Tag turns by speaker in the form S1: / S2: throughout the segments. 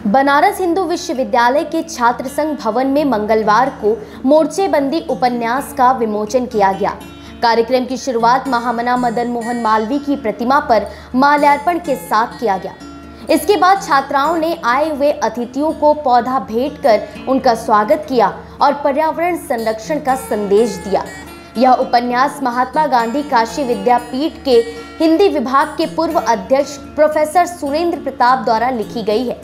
S1: बनारस हिंदू विश्वविद्यालय के छात्र संघ भवन में मंगलवार को मोर्चेबंदी उपन्यास का विमोचन किया गया। कार्यक्रम की शुरुआत महामना मदन मोहन मालवीय की प्रतिमा पर माल्यार्पण के साथ किया गया। इसके बाद छात्राओं ने आए हुए अतिथियों को पौधा भेंट कर उनका स्वागत किया और पर्यावरण संरक्षण का संदेश दिया। यह उपन्यास महात्मा गांधी काशी विद्यापीठ के हिंदी विभाग के पूर्व अध्यक्ष प्रोफेसर सुरेंद्र प्रताप द्वारा लिखी गई है।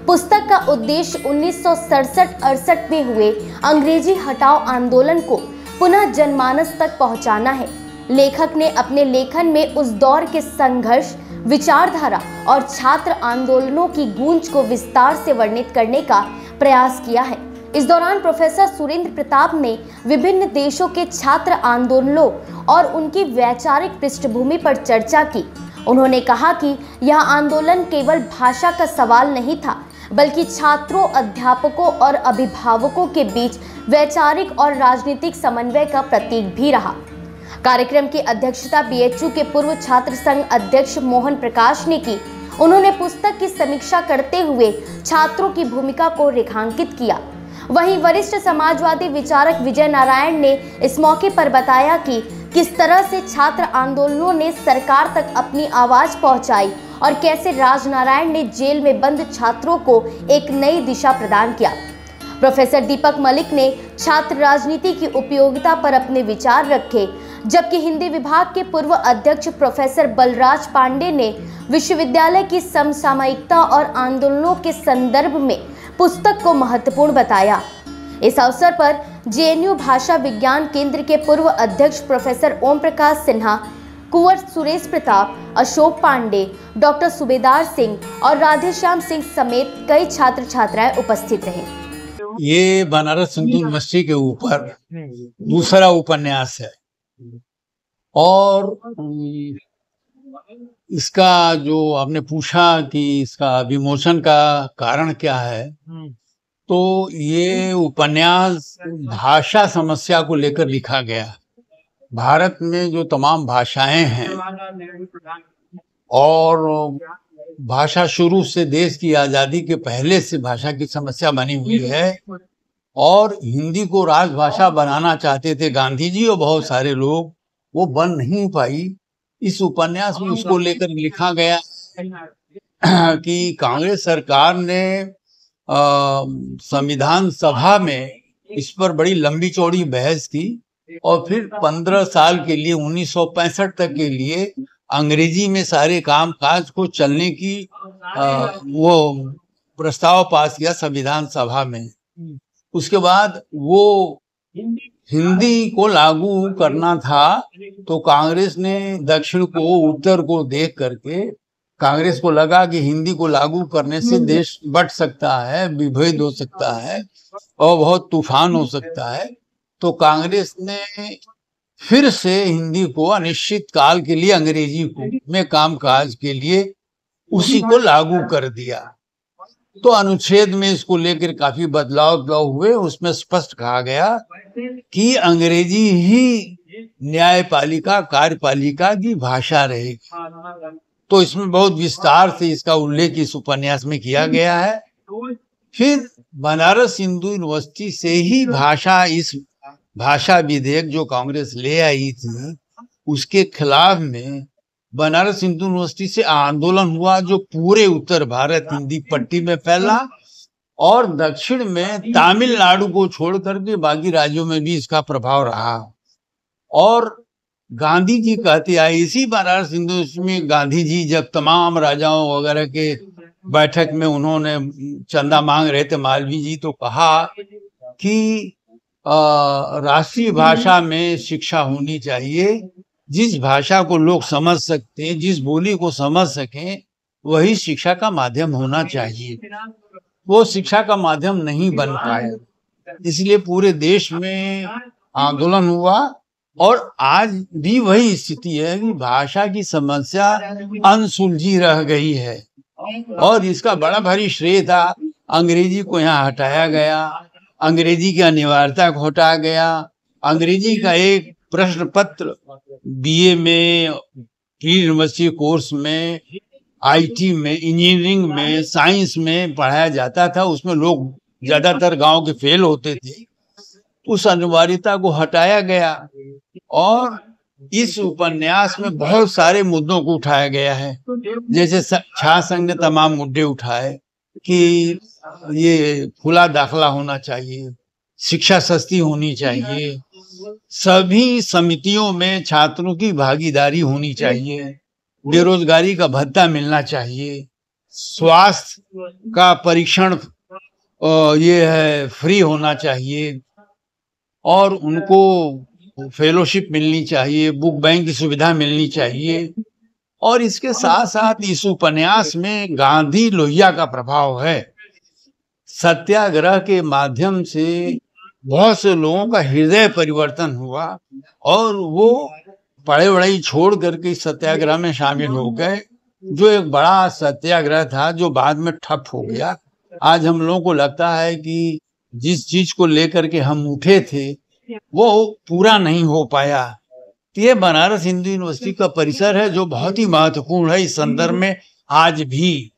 S1: पुस्तक का उद्देश्य 1967-68 में हुए अंग्रेजी हटाओ आंदोलन को पुनः जनमानस तक पहुंचाना है। लेखक ने अपने लेखन में उस दौर के संघर्ष, विचारधारा और छात्र आंदोलनों की गूंज को विस्तार से वर्णित करने का प्रयास किया है। इस दौरान प्रोफेसर सुरेंद्र प्रताप ने विभिन्न देशों के छात्र आंदोलनों और उनकी वैचारिक पृष्ठभूमि पर चर्चा की। उन्होंने कहा कि यह आंदोलन केवल भाषा का सवाल नहीं था, बल्कि छात्रों, अध्यापकों और अभिभावकों के बीच वैचारिक और राजनीतिक समन्वय का प्रतीक भी रहा। कार्यक्रम की अध्यक्षता बीएचयू के पूर्व छात्र संघ अध्यक्ष मोहन प्रकाश ने की। उन्होंने पुस्तक की समीक्षा करते हुए छात्रों की भूमिका को रेखांकित किया। वहीं वरिष्ठ समाजवादी विचारक विजय नारायण ने इस मौके पर बताया कि किस तरह से छात्र आंदोलनों ने सरकार तक अपनी आवाज पहुंचाई और कैसे राजनारायण ने जेल में बंद छात्रों को एक नई दिशा प्रदान किया। प्रोफेसर दीपक मलिक ने छात्र राजनीति की उपयोगिता पर अपने विचार रखे, जबकि हिंदी विभाग के पूर्व अध्यक्ष प्रोफेसर बलराज पांडे ने विश्वविद्यालय की समसामयिकता और आंदोलनों के संदर्भ में पुस्तक को महत्वपूर्ण बताया। इस अवसर पर जेएनयू भाषा विज्ञान केंद्र के पूर्व अध्यक्ष प्रोफेसर ओम प्रकाश सिन्हा, कुंवर सुरेश प्रताप, अशोक पांडे, डॉक्टर सुबेदार सिंह और राधेश्याम सिंह समेत कई छात्र छात्राएं उपस्थित रहे।
S2: ये बनारस हिंदू यूनिवर्सिटी के ऊपर दूसरा उपन्यास है और इसका जो आपने पूछा कि इसका विमोचन का कारण क्या है, तो ये उपन्यास भाषा समस्या को लेकर लिखा गया। भारत में जो तमाम भाषाएं हैं और भाषा शुरू से देश की आज़ादी के पहले से भाषा की समस्या बनी हुई है और हिंदी को राजभाषा बनाना चाहते थे गांधी जी और बहुत सारे लोग, वो बन नहीं पाई। इस उपन्यास में उसको लेकर लिखा गया कि कांग्रेस सरकार ने संविधान सभा में इस पर बड़ी लंबी चौड़ी बहस की और फिर 15 साल के लिए 1965 तक के लिए अंग्रेजी में सारे काम काज को चलने की वो प्रस्ताव पास किया संविधान सभा में। उसके बाद वो हिंदी को लागू करना था, तो कांग्रेस ने दक्षिण को उत्तर को देख करके कांग्रेस को लगा कि हिंदी को लागू करने से देश बट सकता है, विभेद हो सकता है और बहुत तूफान हो सकता है। तो कांग्रेस ने फिर से हिंदी को अनिश्चित काल के लिए अंग्रेजी को में कामकाज के लिए उसी को लागू कर दिया। तो अनुच्छेद में इसको लेकर काफी बदलाव हुए। उसमें स्पष्ट कहा गया कि अंग्रेजी ही न्यायपालिका, कार्यपालिका की भाषा रहेगी। तो इसमें बहुत विस्तार से इसका उल्लेख इस उपन्यास में किया गया है। फिर बनारस हिंदू यूनिवर्सिटी से ही इस भाषा विधेयक जो कांग्रेस ले आई थी उसके खिलाफ में बनारस हिंदू यूनिवर्सिटी से आंदोलन हुआ, जो पूरे उत्तर भारत हिंदी पट्टी में फैला और दक्षिण में तमिलनाडु को छोड़ करके बाकी राज्यों में भी इसका प्रभाव रहा। और गांधी जी कहते आए, इसी बनारस हिंदू यूनिवर्सिटी में गांधी जी जब तमाम राजाओं वगैरह के बैठक में उन्होंने चंदा मांग रहे थे मालवीय जी, तो कहा कि राष्ट्रीय भाषा में शिक्षा होनी चाहिए, जिस भाषा को लोग समझ सकते हैं, जिस बोली को समझ सकें, वही शिक्षा का माध्यम होना चाहिए। वो शिक्षा का माध्यम नहीं बन पाया, इसलिए पूरे देश में आंदोलन हुआ और आज भी वही स्थिति है कि भाषा की समस्या अनसुलझी रह गई है और इसका बड़ा भारी श्रेय था अंग्रेजी को यहाँ हटाया गया, अंग्रेजी की अनिवार्यता को हटाया गया। अंग्रेजी का एक प्रश्न पत्र बीए में, प्री यूनिवर्सिटी कोर्स में आईटी में, इंजीनियरिंग में, साइंस में पढ़ाया जाता था, उसमें लोग ज्यादातर गांव के फेल होते थे। उस अनिवार्यता को हटाया गया और इस उपन्यास में बहुत सारे मुद्दों को उठाया गया है। जैसे छात्र संघ ने तमाम मुद्दे उठाए कि ये खुला दाखला होना चाहिए, शिक्षा सस्ती होनी चाहिए, सभी समितियों में छात्रों की भागीदारी होनी चाहिए, बेरोजगारी का भत्ता मिलना चाहिए, स्वास्थ्य का परीक्षण ये है फ्री होना चाहिए और उनको फेलोशिप मिलनी चाहिए, बुक बैंक की सुविधा मिलनी चाहिए। और इसके साथ साथ इस उपन्यास में गांधी लोहिया का प्रभाव है। सत्याग्रह के माध्यम से बहुत से लोगों का हृदय परिवर्तन हुआ और वो पढ़ाई वढ़ाई छोड़ करके सत्याग्रह में शामिल हो गए, जो एक बड़ा सत्याग्रह था जो बाद में ठप हो गया। आज हम लोगों को लगता है कि जिस चीज को लेकर के हम उठे थे वो पूरा नहीं हो पाया। ये बनारस हिंदू यूनिवर्सिटी का परिसर है जो बहुत ही महत्वपूर्ण है इस संदर्भ में आज भी।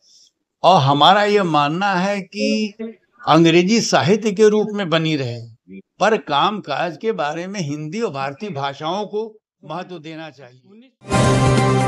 S2: और हमारा ये मानना है कि अंग्रेजी साहित्य के रूप में बनी रहे, पर काम काज के बारे में हिंदी और भारतीय भाषाओं को महत्व देना चाहिए।